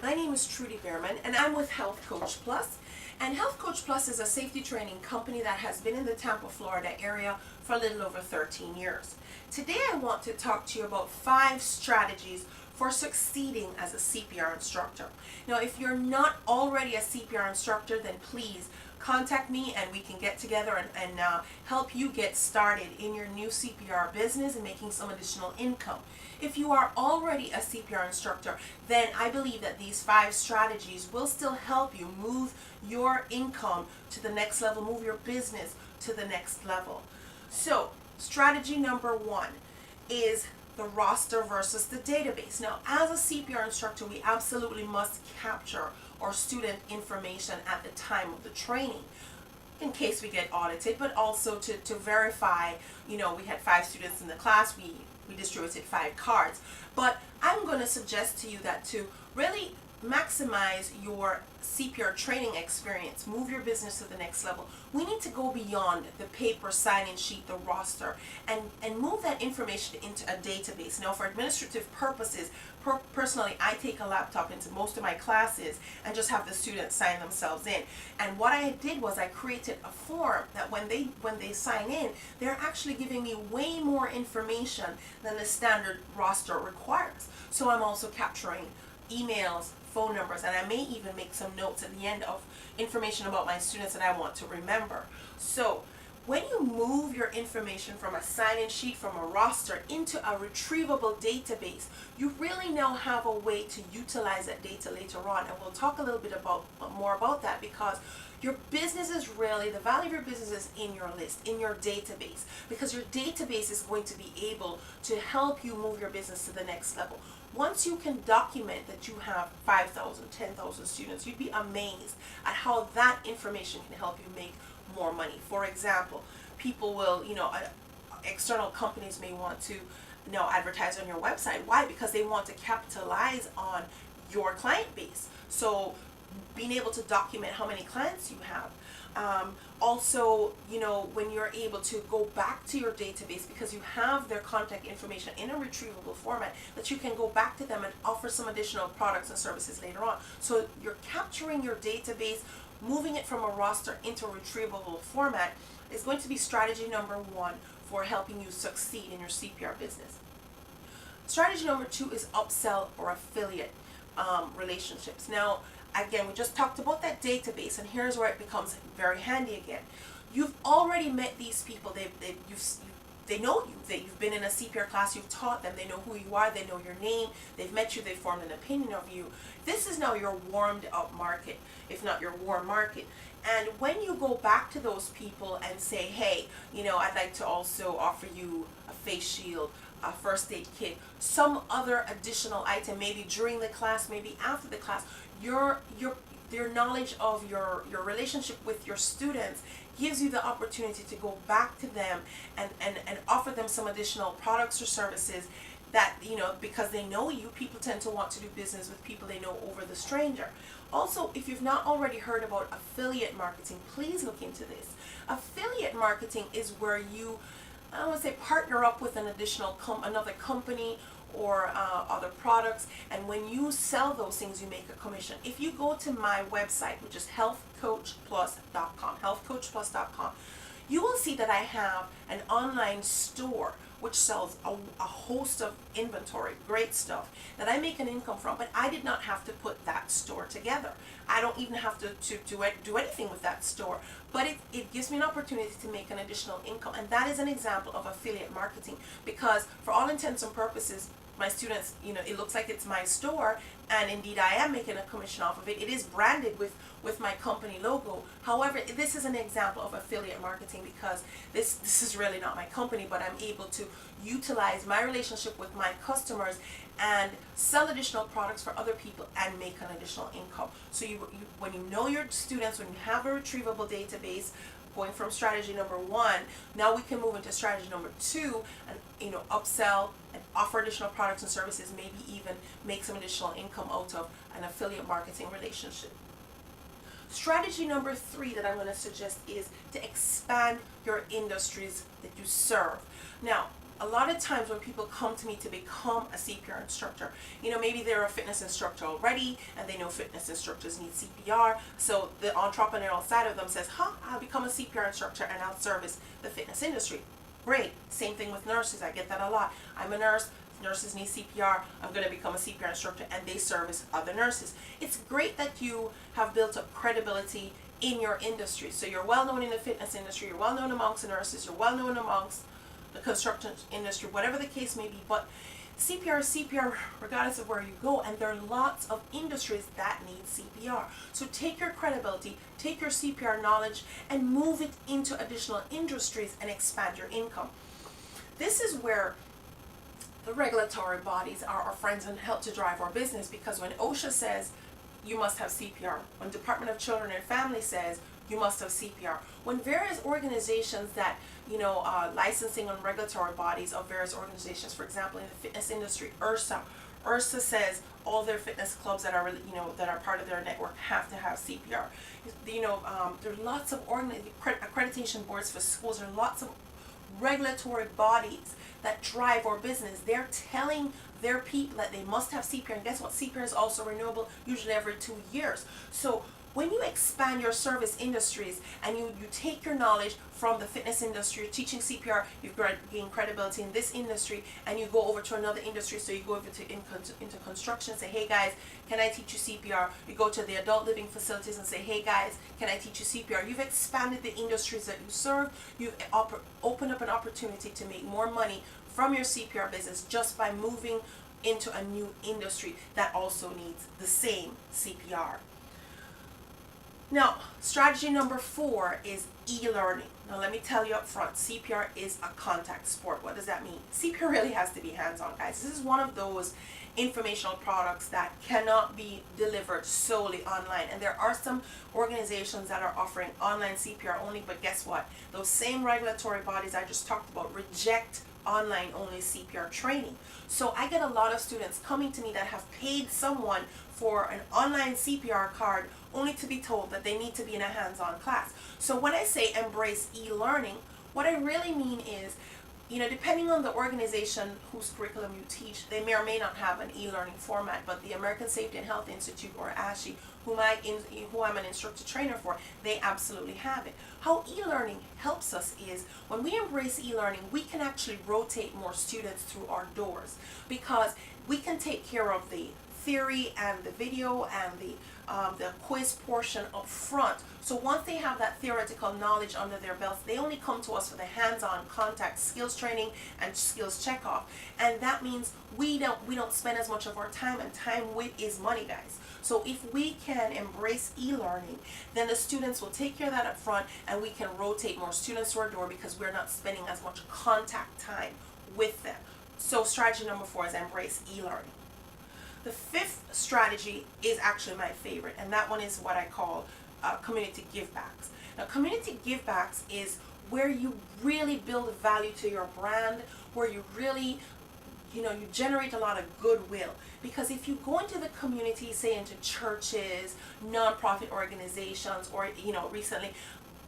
My name is Trudy Behrman, and I'm with Health Coach Plus. And Health Coach Plus is a safety training company that has been in the Tampa, Florida area for a little over 13 years. Today I want to talk to you about 5 strategies for succeeding as a CPR instructor. Now, if you're not already a CPR instructor, then please contact me and we can get together and help you get started in your new CPR business and making some additional income. If you are already a CPR instructor, then I believe that these 5 strategies will still help you move your income to the next level, move your business to the next level. So, strategy number 1 is the roster versus the database. Now, as a CPR instructor, we absolutely must capture our student information at the time of the training in case we get audited, but also to verify, we had 5 students in the class, we distributed 5 cards. But I'm going to suggest to you that to really maximize your CPR training experience, move your business to the next level, we need to go beyond the paper sign-in sheet, the roster, and move that information into a database. Now, for administrative purposes, personally, I take a laptop into most of my classes and just have the students sign themselves in. And what I did was I created a form that when they sign in, they're actually giving me way more information than the standard roster requires. So I'm also capturing emails, phone numbers, and I may even make some notes at the end of information about my students that I want to remember. So when you move your information from a sign-in sheet, from a roster, into a retrievable database, you really now have a way to utilize that data later on. And we'll talk a little bit more about that, because your business is really, the value of your business is in your list, in your database, because your database is going to be able to help you move your business to the next level. Once you can document that you have 5,000, 10,000 students, you'd be amazed at how that information can help you make more money. For example, people will, external companies may want to, advertise on your website. Why? Because they want to capitalize on your client base. So being able to document how many clients you have. Also, when you're able to go back to your database because you have their contact information in a retrievable format, that you can go back to them and offer some additional products and services later on. So you're capturing your database, moving it from a roster into a retrievable format is going to be strategy number 1 for helping you succeed in your CPR business. Strategy number 2 is upsell or affiliate relationships. Now, again, we just talked about that database, and here's where it becomes very handy again. You've already met these people. They know you. You've been in a CPR class. You've taught them. They know who you are. They know your name. They've met you. They've formed an opinion of you. This is now your warmed up market, if not your warm market. And when you go back to those people and say, hey, I'd like to also offer you a face shield, a first aid kit, some other additional item, maybe during the class, maybe after the class, your knowledge of your relationship with your students gives you the opportunity to go back to them and offer them some additional products or services that, because they know you, people tend to want to do business with people they know over the stranger. Also, if you've not already heard about affiliate marketing, please look into this. Affiliate marketing is where you, partner up with another company or other products, and when you sell those things, you make a commission. If you go to my website, which is healthcoachplus.com, you will see that I have an online store which sells a host of inventory, great stuff that I make an income from, but I did not have to put that store together. I don't even have to do anything with that store, but it gives me an opportunity to make an additional income, and that is an example of affiliate marketing, because for all intents and purposes, my students, it looks like it's my store, and indeed I am making a commission off of it. It is branded with my company logo. However, this is an example of affiliate marketing, because this is really not my company, but I'm able to utilize my relationship with my customers and sell additional products for other people and make an additional income. So when you know your students, when you have a retrievable database, going from strategy number 1, now we can move into strategy number 2 and upsell and offer additional products and services, maybe even make some additional income out of an affiliate marketing relationship. Strategy number 3 that I'm going to suggest is to expand your industries that you serve. Now, a lot of times when people come to me to become a CPR instructor, maybe they're a fitness instructor already and they know fitness instructors need CPR. So the entrepreneurial side of them says, I'll become a CPR instructor and I'll service the fitness industry. Great. Same thing with nurses. I get that a lot. I'm a nurse. Nurses need CPR. I'm going to become a CPR instructor, and they service other nurses. It's great that you have built up credibility in your industry. So you're well known in the fitness industry, you're well known amongst the nurses, you're well known amongst the construction industry, whatever the case may be. But CPR is CPR regardless of where you go, and there are lots of industries that need CPR. So take your credibility, take your CPR knowledge, and move it into additional industries and expand your income. This is where the regulatory bodies are our friends and help to drive our business, because when OSHA says you must have CPR, when Department of Children and Family says you must have CPR, when various organizations that, licensing and regulatory bodies of various organizations, for example, in the fitness industry, IRSA says all their fitness clubs that are, that are part of their network have to have CPR. There are lots of accreditation boards for schools. There are lots of regulatory bodies that drive our business. They're telling their people that they must have CPR, and guess what? CPR is also renewable, usually every 2 years. So when you expand your service industries and you take your knowledge from the fitness industry, you're teaching CPR, you've gained credibility in this industry, and you go over to another industry, so you go over into construction, say, hey guys, can I teach you CPR? You go to the adult living facilities and say, hey guys, can I teach you CPR? You've expanded the industries that you serve. You've opened up an opportunity to make more money from your CPR business just by moving into a new industry that also needs the same CPR. Now, strategy number 4 is e-learning. Now, let me tell you up front, CPR is a contact sport. What does that mean? CPR really has to be hands-on, guys. This is one of those informational products that cannot be delivered solely online. And there are some organizations that are offering online CPR only, but guess what? Those same regulatory bodies I just talked about reject online only CPR training. So I get a lot of students coming to me that have paid someone for an online CPR card only to be told that they need to be in a hands-on class. So when I say embrace e-learning, what I really mean is, depending on the organization whose curriculum you teach, they may or may not have an e-learning format, but the American Safety and Health Institute, or ASHI, who I'm an instructor trainer for, they absolutely have it. How e-learning helps us is when we embrace e-learning, we can actually rotate more students through our doors, because we can take care of the theory and the video and the quiz portion up front. So once they have that theoretical knowledge under their belts, they only come to us for the hands-on contact skills training and skills checkoff. And that means we don't spend as much of our time, and time is money, guys. So if we can embrace e-learning, then the students will take care of that up front, and we can rotate more students to our door because we're not spending as much contact time with them. So strategy number 4 is embrace e-learning. The 5th strategy is actually my favorite, and that one is what I call community givebacks. Now, community givebacks is where you really build value to your brand, where you really, you generate a lot of goodwill. Because if you go into the community, say into churches, nonprofit organizations, or, recently,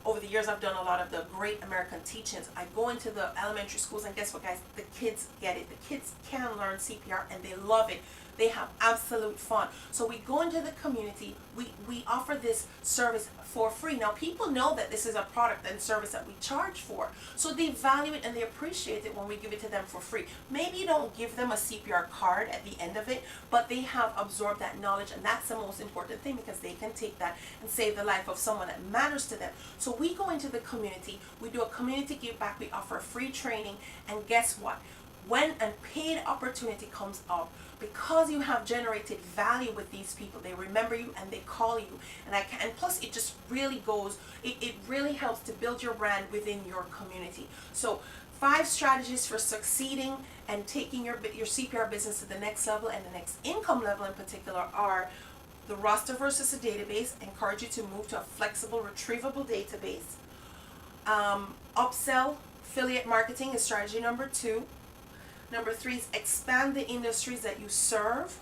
over the years, I've done a lot of the Great American Teach-Ins. I go into the elementary schools, and guess what, guys? The kids get it. The kids can learn CPR, and they love it. They have absolute fun. So we go into the community. We offer this service for free. Now, people know that this is a product and service that we charge for. So they value it and they appreciate it when we give it to them for free. Maybe you don't give them a CPR card at the end of it, but they have absorbed that knowledge, and that's the most important thing, because they can take that and save the life of someone that matters to them. So we go into the community. We do a community give back. We offer free training, and guess what? When a paid opportunity comes up, because you have generated value with these people, they remember you and they call you. And plus it just really goes, it really helps to build your brand within your community. So 5 strategies for succeeding and taking your CPR business to the next level, and the next income level in particular, are the roster versus a database. Encourage you to move to a flexible, retrievable database. Upsell, affiliate marketing is strategy number 2. Number 3 is expand the industries that you serve.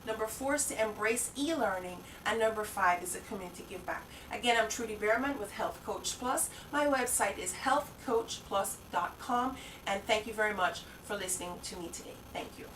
Number 4 is to embrace e-learning. And number 5 is a community give back. Again, I'm Trudy Behrman with Health Coach Plus. My website is healthcoachplus.com. And thank you very much for listening to me today. Thank you.